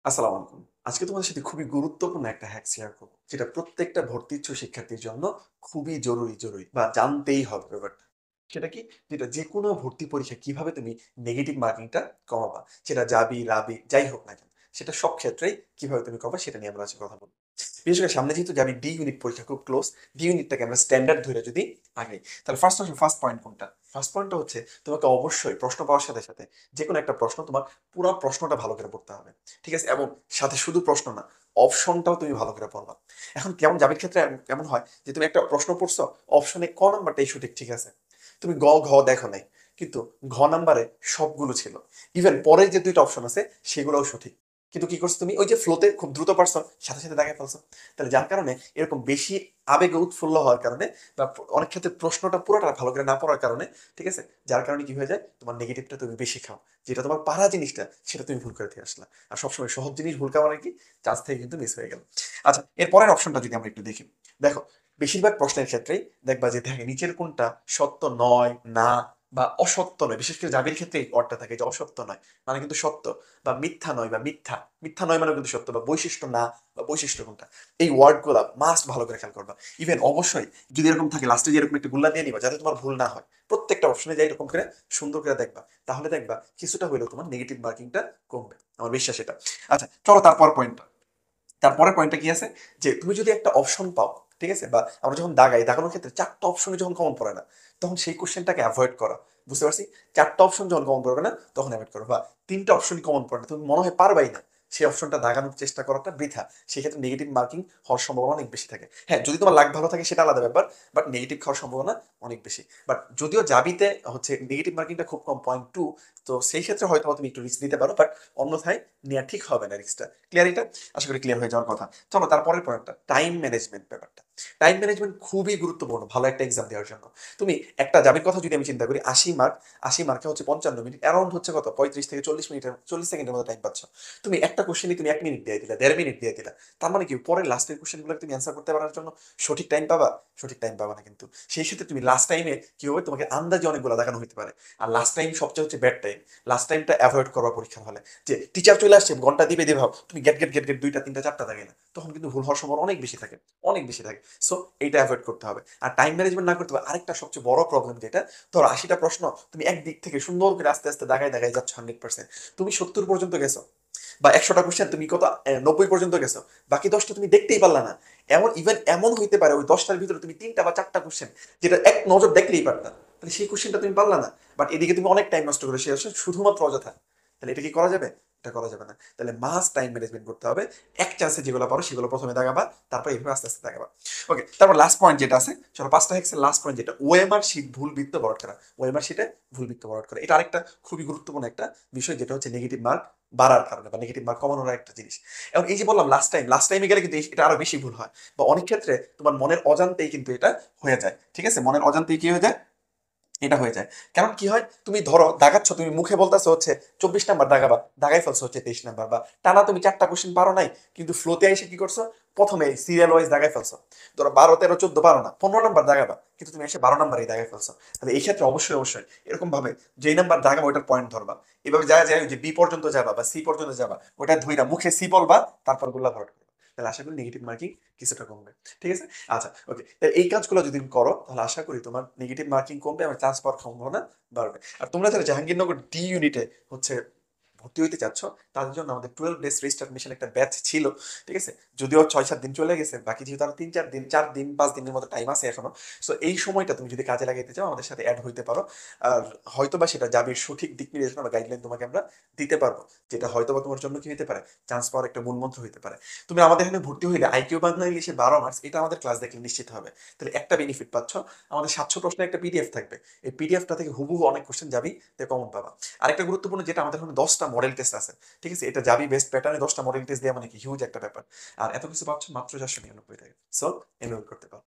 আসসালামু আলাইকুম। আজকে তোমাদের সাথে খুবই গুরুত্বপূর্ণ একটা হ্যাক শেয়ার করব। যেটা প্রত্যেকটা ভর্তি ইচ্ছুক শিক্ষার্থীর জন্য খুবই জরুরি বা জানতেই হবে ব্যাপারটা। সেটা কি? যেটা যেকোনো ভর্তি পরীক্ষায় কিভাবে তুমি নেগেটিভ মার্কিংটা কমাবা। সেটা যাবি, রাবি যাই হোক না কেন। সেটা সব ক্ষেত্রেই কিভাবে তুমি কমাবা সেটা নিয়ে আমরা আজকে কথা বলব। বিশেষ করে সামনে যেহেতু যাবি ডি ইউনিট পরীক্ষা খুব ক্লোজ। ডি ইউনিটটাকে আমরা স্ট্যান্ডার্ড ধরে যদি আগাই, তাহলে ফার্স্ট পয়েন্ট কোনটা? ফার্স্ট পয়েন্টটা হচ্ছে তোমাকে অবশ্যই প্রশ্ন পাওয়ার সাথে যেকোনো একটা প্রশ্ন তোমার পুরা প্রশ্নটা ভালো করে পড়তে হবে। ঠিক আছে? এবং সাথে শুধু প্রশ্ন না, অপশনটাও তুমি ভালো করে পড়বা। এখন কেমন জাবির ক্ষেত্রে এমন হয় যে তুমি একটা প্রশ্ন পড়ছো, অপশনে ক নাম্বারটাই সঠিক, ঠিক আছে? তুমি গ, ঘ দেখো নাই। কিন্তু ঘ নাম্বারে সবগুলো ছিল। ইভেন পরের যে ২ টা অপশন আছে সেগুলোও সঠিক। কিন্তু কি করছো তুমি? ওই যে ফ্লোতে খুব দ্রুত পারছো, সাথে দাগায় ফেলছো। তাহলে যার কারণে এরকম বেশি আবেগে উৎফুল্ল হওয়ার কারণে বা অনেক ক্ষেত্রে প্রশ্নটা পুরোটা ভালো করে না পড়ার কারণে, ঠিক আছে? যার কারণে কি হয়ে যায়? তোমার নেগেটিভটা তুমি বেশি খাও। যেটা তোমার পারা জিনিসটা সেটা তুমি ভুল করে দিয়ে আসলা। আর সবসময় সহজ জিনিস ভুল খাওয়া মানে কি? চান্স থেকে কিন্তু মিস হয়ে গেল। আচ্ছা, এর পরের অপশনটা যদি আমরা একটু দেখি। দেখো, বেশিরভাগ প্রশ্নের ক্ষেত্রেই দেখবা যে দেখে নিচের কোনটা সত্য নয়, না বা অসত্য নয়। বিশেষ করে জাবির ক্ষেত্রে এই ওয়ার্ডটা থাকে যে অসত্য নয় মানে কিন্তু সত্য, বা মিথ্যা নয় বা মিথ্যা, মিথ্যা নয় মানে কিন্তু সত্য, বা বৈশিষ্ট্য না বা বৈশিষ্ট্য কোনটা। এই ওয়ার্ডগুলা মাস্ট ভালো করে খেয়াল করবা। ইভেন অবশ্যই যদি এরকম থাকে লাস্টে যে এরকম একটা গুল্লা দিয়ে নিবা যাতে তোমার ভুল না হয়। প্রত্যেকটা অপশনে যাই এরকম করে সুন্দর করে দেখবা। তাহলে দেখবা কিছুটা হইলেও তোমার নেগেটিভ মার্কিংটা কমবে। আমার বিশ্বাস এটা। আচ্ছা, চলো তারপরের পয়েন্টটা কি আছে? যে তুমি যদি একটা অপশন পাও, ঠিক আছে? বা আমরা যখন দাগাই, দাগানোর ক্ষেত্রে ৪ টা অপশনে যখন কমন পড়ে না, তখন সেই কোয়েশ্চেনটাকে এভয়েড করা। বুঝতে পারছি? ৪ টা অপশন যখন কমন পড়বে না, তখন এভয়েড করো। বা ৩ টা অপশনই কমন পড়ে না, তুমি মনে হয় পারবাই না। সেই অপশনটা দাগানোর চেষ্টা করাটা বৃথা। সেক্ষেত্রে নেগেটিভ মার্কিং হওয়ার সম্ভাবনা অনেক বেশি থাকে। হ্যাঁ, যদি তোমার লাক ভালো থাকে সেটা আলাদা ব্যাপার। বাট নেগেটিভ খাওয়ার সম্ভাবনা অনেক বেশি। বাট যদিও জাবিতে হচ্ছে নেগেটিভ মার্কিংটা খুব কম, 0.2। তো সেই ক্ষেত্রে হয়তো তুমি একটু রিস্ক নিতে পারো। বাট অন্যথায় নেওয়া ঠিক হবে না রিস্কটা। ক্লিয়ার এটা? আশা করি ক্লিয়ার হয়ে যাওয়ার কথা। চলো তারপরের পয়েন্টটা, টাইম ম্যানেজমেন্ট ব্যাপারটা। টাইম ম্যানেজমেন্ট খুবই গুরুত্বপূর্ণ ভালো একটা এক্সাম দেওয়ার জন্য। তুমি একটা জাবির কথা যদি আমি চিন্তা করি, ৮০ মার্ক, ৮০ মার্কে হচ্ছে ৫৫ মিনিট, অ্যারাউন্ড হচ্ছে কত, ৩৫ থেকে ৪০ মিনিটের, ৪০ সেকেন্ডের মতো টাইম পাচ্ছ। তুমি একটা কোশ্চেনই তুমি ১ মিনিট দিয়ে দিলা, ১.৫ মিনিট দিয়ে দিলা। তার মানে কি পরের লাস্টের কোশ্চেনগুলো তুমি অ্যান্সার করতে পারার জন্য সঠিক টাইম পাবা? সঠিক টাইম পাবা না কিন্তু। সেই সাথে তুমি লাস্ট টাইমে কি হবে, তোমাকে আন্দাজে অনেকগুলো দেখানো হতে পারে। আর লাস্ট টাইম সবচেয়ে হচ্ছে ব্যাড টাইম। লাস্ট টাইমটা অ্যাভয়েড করবা পরীক্ষার হলে। যে টিচার চলে আসছে, ঘন্টা দিবে দিয়ে ভাব তুমি গেট ২টা ৩টা ৪টা দেখে না, তখন কিন্তু ভুল হওয়ার সম্ভাবনা অনেক বেশি থাকে। অনেক বেশি থাকে। সো এইটা অ্যাভয়েড করতে হবে। আর টাইম ম্যানেজমেন্ট না করতে হবে আরেকটা সবচেয়ে বড় প্রবলেম যেটা, ধরো ৮০টা প্রশ্ন তুমি একদিক থেকে সুন্দর করে আস্তে দাগায় যাচ্ছ 100%। তুমি ৭০ পর্যন্ত গেছো, বা ১০০টা কোশ্চেন তুমি কত ৯০ পর্যন্ত গেছো, বাকি ১০টা তুমি দেখতেই পারলা না। এমন হইতে পারে ওই ১০টার ভিতরে তুমি ৩টা বা ৪টা কোশ্চেন যেটা এক নজর দেখলেই পারতা, তাহলে সেই কোশ্চেনটা তুমি পারলা না। বাট এদিকে তুমি অনেক টাইম নষ্ট করে সে আসলে শুধুমাত্র অযথা। তাহলে এটা কি করা যাবে? এটা করা যাবে না। তাহলে মাস্ট টাইম ম্যানেজমেন্ট করতে হবে। এক চান্সে যেগুলো পারো সেগুলো প্রথমে দাগাবা, তারপর এইভাবে আস্তে দাগাবা। ওকে, তারপর লাস্ট পয়েন্ট যেটা আছে, চলো ৫টা হেক্সের লাস্ট পয়েন্ট যেটা, ওএমআর শিট ভুল বৃত্ত বরাদ করা। ওএমআর শিটে ভুল বৃত্ত বরাদ করা, এটা আরেকটা খুবই গুরুত্বপূর্ণ একটা বিষয়, যেটা হচ্ছে নেগেটিভ মার্ক বাড়ার কারণে বা নেগেটিভ মার্ক কমানোর একটা জিনিস। এবং এই যে বললাম লাস্ট টাইমে গেলে কিন্তু এটা আরো বেশি ভুল হয়, বা অনেক ক্ষেত্রে তোমার মনের অজান্তেই কিন্তু এটা হয়ে যায়। ঠিক আছে? মনের অজান্তেই কি হয়ে যায়? এটা হয়ে যায়। কারণ কি হয়, তুমি ধরো দাগাচ্ছ, তুমি মুখে বলতেছো হচ্ছে ২৪ নাম্বার দাগাবা, দাগাই ফেলছো হচ্ছে ২৩ নাম্বার, বা টানা তুমি ৪টা কোশ্চেন পারো নাই, কিন্তু ফ্লোতে এসে কি করছো, প্রথমে সিরিয়াল ওয়াইজ দাগাই ফেলছো। ধরো ১২ ১৩ ১৪ পারো না, ১৫ নাম্বার দাগাবা, কিন্তু তুমি এসে ১২ নাম্বারই দাগাই ফেলছো। তাহলে এই ক্ষেত্রে অবশ্যই এরকম ভাবে যেই নাম্বার দাগাবা ওইটার পয়েন্ট ধরবা। এভাবে যায় যে বি পর্যন্ত যাবা বা সি পর্যন্ত যাবা, ওটা ধইরা মুখে সি বলবা, তারপর গুলা ভরট করবা। তাহলে আশা করি নেগেটিভ মার্কিং কিছুটা কমবে। ঠিক আছে? আচ্ছা, ওকে। তাহলে এই কাজগুলো যদি তুমি করো, তাহলে আশা করি তোমার নেগেটিভ মার্কিং কমবে এবং চান্স পাওয়ার সম্ভাবনা বাড়বে। আর তোমরা যারা জাহাঙ্গীরনগর ডি ইউনিটে হচ্ছে ভর্তি হইতে চাচ্ছ, তাদের জন্য আমাদের 12 ডেজ রেজিস্টার মিশন একটা ব্যাচ ছিল। ঠিক আছে? যদিও ৬ ৭ দিন চলে গেছে, বাকি যেহেতু আরো ৩ ৪ দিন, ৪ দিন ৫ দিনের মতো টাইম আছে এখনো। সো এই সময়টা তুমি যদি কাজে লাগাইতে চাও, আমাদের সাথে অ্যাড হইতে পারো। আর হয়তোবা সেটা জাবির সঠিক দিক নির্দেশনা বা গাইডলাইন তোমাকে আমরা দিতে পারবো, যেটা হয়তোবা তোমার জন্য কি হতে পারে, চান্স পাওয়ার একটা মূলমন্ত্র হইতে পারে। তুমি আমাদের এখানে ভর্তি হইলে আইকিউ বাংলা ইংলিশে ১২ মার্কস, এটা আমাদের ক্লাস দেখলে নিশ্চিত হবে। তাহলে একটা বেনিফিট পাচ্ছ, আমাদের ৭০০ প্রশ্নের একটা পিডিএফ থাকবে। এই পিডিএফটা থেকে হুবহু অনেক কোশ্চেন যাবি কমন পাবা। আরেকটা গুরুত্বপূর্ণ যেটা, আমাদের এখানে ১০টা মডেল টেস্ট আছে। ঠিক আছে? এটা যাবি বেস্ট প্যাটার্নে ১০টা মডেল টেস্ট দেওয়া মানে কি হিউজ একটা ব্যাপার। আর এত কিছু পাচ্ছ মাত্র ৪৯৯ টাকা। সো এনরোল করতে পারো।